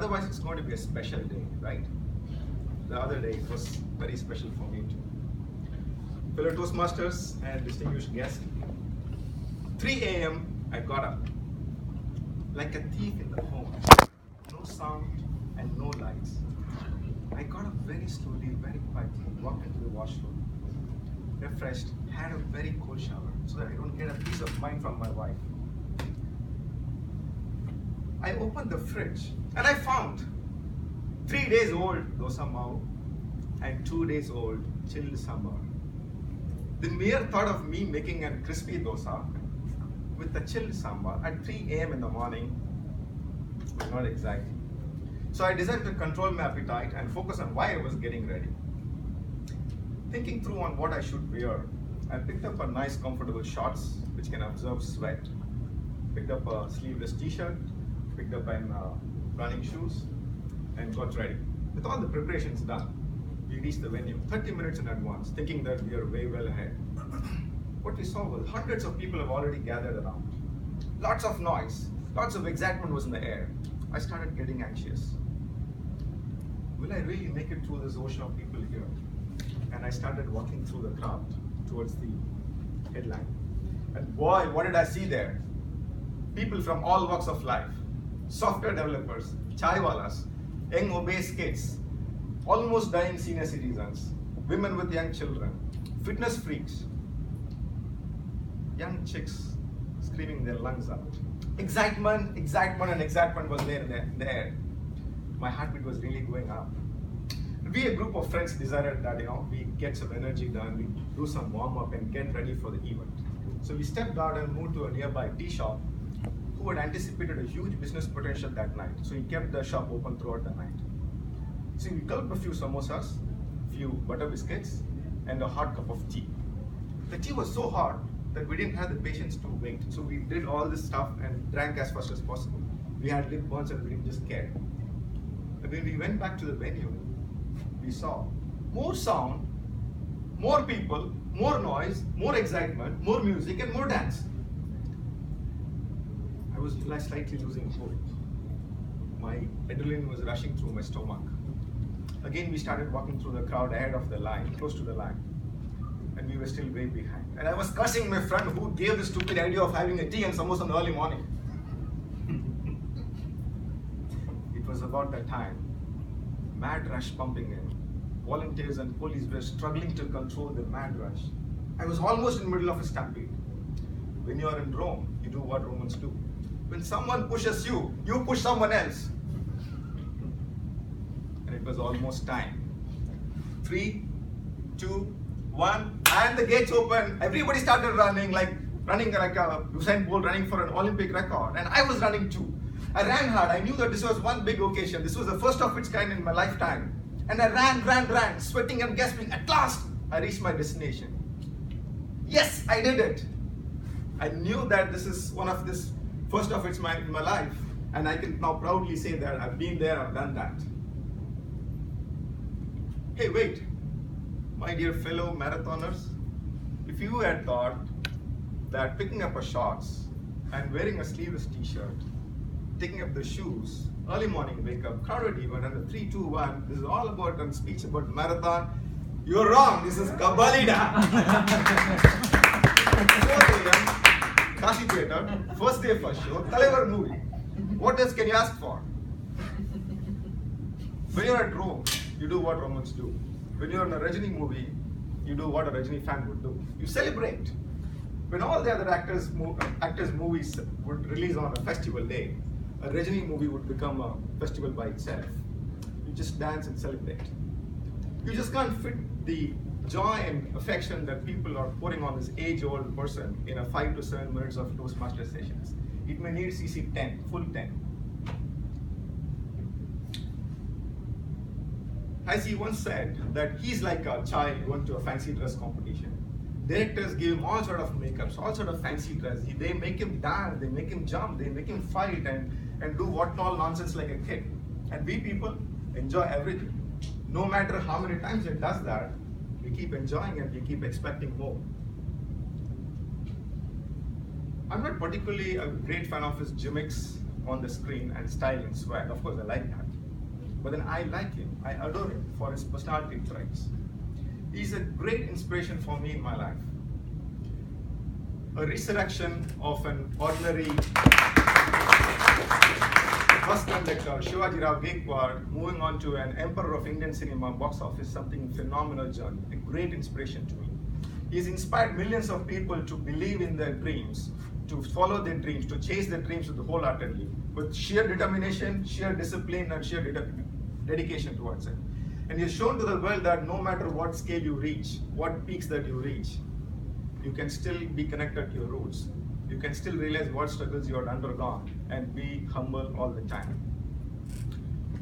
Otherwise, it's going to be a special day, right? The other day, it was very special for me too. Fellow Toastmasters and distinguished guests, 3 a.m. I got up, like a thief in the home. No sound and no lights. I got up very slowly, very quietly, walked into the washroom, refreshed, had a very cold shower so that I don't get a piece of mind from my wife. I opened the fridge and I found 3 days old dosa mau and 2 days old chilled sambar. The mere thought of me making a crispy dosa with the chilled sambar at 3 a.m. in the morning was not exactly. So I decided to control my appetite and focus on why I was getting ready. Thinking through on what I should wear, I picked up a nice comfortable shorts which can absorb sweat, picked up a sleeveless t-shirt, picked up running shoes, and got ready. With all the preparations done, we reached the venue 30 minutes in advance, thinking that we are way well ahead. What we saw was hundreds of people have already gathered around. Lots of noise, lots of excitement was in the air. I started getting anxious. Will I really make it through this ocean of people here? And I started walking through the crowd towards the headline. And boy, what did I see there? People from all walks of life. Software developers, chaiwalas, young obese kids, almost dying senior citizens, women with young children, fitness freaks, young chicks screaming their lungs out. Excitement, excitement, and excitement was there in the air. My heartbeat was really going up. We, a group of friends, decided that we get some energy done, we do some warm up and get ready for the event. So we stepped out and moved to a nearby tea shop who had anticipated a huge business potential that night. So he kept the shop open throughout the night. So we gulped a few samosas, few butter biscuits, and a hot cup of tea. The tea was so hot that we didn't have the patience to wait. So we did all this stuff and drank as fast as possible. We had lip burns and we didn't just care. And when we went back to the venue, we saw more sound, more people, more noise, more excitement, more music, and more dance. I was slightly losing hope. My adrenaline was rushing through my stomach. Again, we started walking through the crowd ahead of the line, close to the line. And we were still way behind. And I was cursing my friend who gave the stupid idea of having a tea and samosa in the early morning. It was about that time. Mad rush pumping in. Volunteers and police were struggling to control the mad rush. I was almost in the middle of a stampede. When you are in Rome, you do what Romans do. When someone pushes you, you push someone else. And it was almost time. 3, 2, 1, and the gates opened. Everybody started running like a Usain Bolt running for an Olympic record. And I was running too. I ran hard. I knew that this was one big occasion. This was the first of its kind in my lifetime. And I ran, sweating and gasping. At last, I reached my destination. Yes, I did it. I knew that this is one of this first of its kind in my life. And I can now proudly say that I've been there, I've done that. Hey, wait. My dear fellow marathoners, if you had thought that picking up a shorts and wearing a sleeveless t-shirt, taking up the shoes, early morning wake up, crowded event, and the 3, 2, 1, this is all about a speech about marathon, you're wrong. This is Kabalida. 4 a.m., Kashi Theatre, first day first show, தலைவர் movie. What else can you ask for? When you're at Rome, you do what Romans do. When you're in a Rajini movie, you do what a Rajini fan would do. You celebrate. When all the other actors' movies would release on a festival day, a Rajini movie would become a festival by itself. You just dance and celebrate. You just can't fit the joy and affection that people are pouring on this age-old person in a 5 to 7 minutes of Toastmaster sessions. It may need CC 10, full 10. As he once said, that he's like a child going to a fancy dress competition. Directors give him all sort of makeups, all sort of fancy dress. They make him dance, they make him jump, they make him fight and do what all nonsense like a kid. And we people enjoy everything. No matter how many times it does that, we keep enjoying and we keep expecting more. I'm not particularly a great fan of his gimmicks on the screen and style and swag. Of course, I like that. But then I like him, I adore him for his personality traits. He's a great inspiration for me in my life. A resurrection of an ordinary bus conductor, Shivaji Rao Gaikwad, moving on to an emperor of Indian cinema box office, something phenomenal journey, a great inspiration to me. He's inspired millions of people to believe in their dreams, to follow their dreams, to chase their dreams wholeheartedly, with sheer determination, sheer discipline, and sheer dedication towards it. And he's shown to the world that no matter what scale you reach, what peaks that you reach, you can still be connected to your roots. You can still realize what struggles you have undergone and be humble all the time.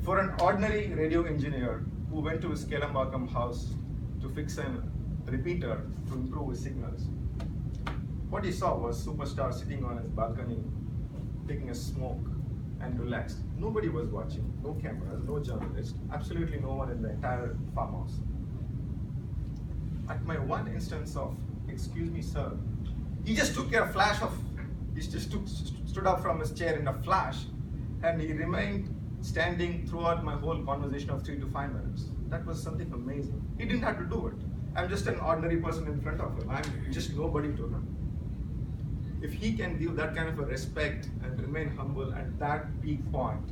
For an ordinary radio engineer who went to his Kelambakam house to fix a repeater to improve his signals, what he saw was superstar sitting on his balcony, taking a smoke and relaxed. Nobody was watching, no cameras, no journalists, absolutely no one in the entire farmhouse. At my one instance of, "Excuse me, sir," he just took a flash of, stood up from his chair in a flash, and he remained standing throughout my whole conversation of 3 to 5 minutes. That was something amazing. He didn't have to do it. I'm just an ordinary person in front of him. I'm just nobody to him. If he can give that kind of a respect and remain humble at that peak point,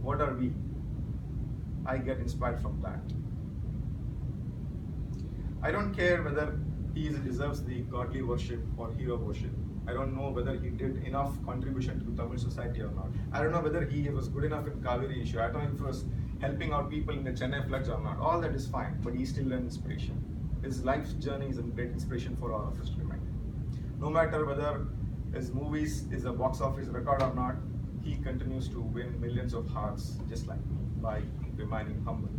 what are we? I get inspired from that. I don't care whether he deserves the godly worship or hero worship. I don't know whether he did enough contribution to the Tamil society or not. I don't know whether he was good enough in Kaveri issue. I don't know if he was helping out people in the Chennai floods or not. All that is fine, but he's still an inspiration. His life's journey is a great inspiration for all of us to remind. No matter whether his movies is a box office record or not, he continues to win millions of hearts just like me by remaining humble.